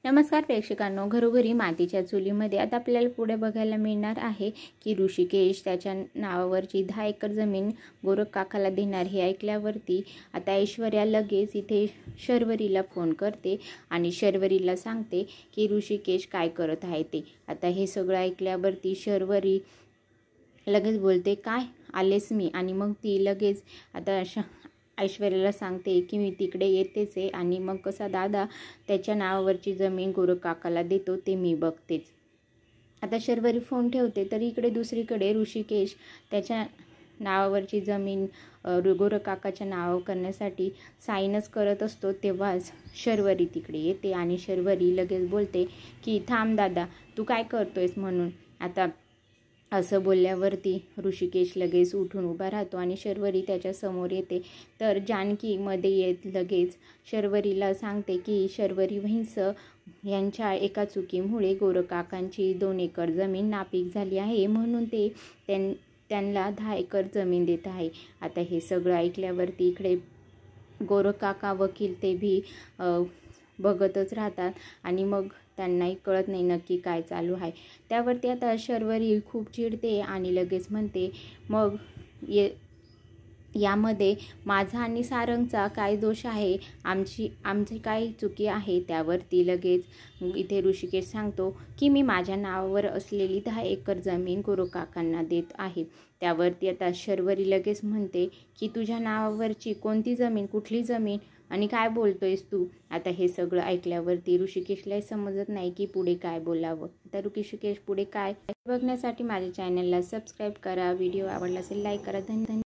नमस्कार प्रेक्षकांनो, घरोघरी मातीच्या चुलीमध्ये आता आपल्याला पुढे बघायला मिळणार आहे की ऋषिकेश त्याच्या नावावरची 10 एकर जमीन गोरख काकाला देणार हे ऐकल्यावरती आता ऐश्वर्या लगेच इथे शर्वरीला फोन करते आणि शर्वरीला सांगते की ऋषिकेश काय करत आहे ते. आता हे सगळं ऐकल्यावरती शर्वरी लगेच बोलते, काय आलेस मी. आणि मग ती लगेच आता ऐश्वर्याला सांगते की मी तिकडे येतेच आहे आणि मग कसा दादा त्याच्या नावावरची जमीन गोरख काकाला देतो ते मी बघतेच. आता शर्वरी फोन ठेवते तर इकडे दुसरीकडे ऋषिकेश त्याच्या नावावरची जमीन गोरख काकाच्या नावावर करण्यासाठी साईनच करत असतो. तेव्हाच शर्वरी तिकडे येते आणि शर्वरी लगेच बोलते की थांब दादा, तू काय करतोयस म्हणून. आता असं बोलल्यावरती ऋषिकेश लगेच उठून उभा राहतो आणि शर्वरी त्याच्या समोर येते. तर जानकी मध्ये येत लगेच शर्वरीला सांगते की शर्वरी वहिंस यांच्या एका चुकीमुळे गोरख काकांची 2 एकर जमीन नापीक झाली आहे, म्हणून ते त्यांना 10 एकर जमीन देत आहे. आता हे सगळं ऐकल्यावरती इकडे गोरख काका वकील ते भी बघतच राहतात आणि मग त्यांनाही कळत नाही नक्की काय चालू आहे. त्यावरती आता शर्वरी खूप चिडते आणि लगेच म्हणते, मग यामध्ये माझा आणि सारंगचा काय दोष आहे, आमची काय चुकी आहे. त्यावरती लगेच इथे ऋषिकेश सांगतो की मी माझ्या नावावर असलेली 10 एकर जमीन गोरख काकांना देत आहे. त्यावरती आता शर्वरी लगेच म्हणते की तुझ्या नावावरची कोणती जमीन, कुठली जमीन आणि काय बोलतोयस तू. आता हे सगळं ऐकल्यावरती ऋषिकेशलाही समजत नाही की पुढे काय बोलावं. आता ऋषिकेश पुढे काय बघण्यासाठी माझ्या चॅनलला सबस्क्राईब करा, व्हिडिओ आवडला असेल लाईक करा. धन्यवाद.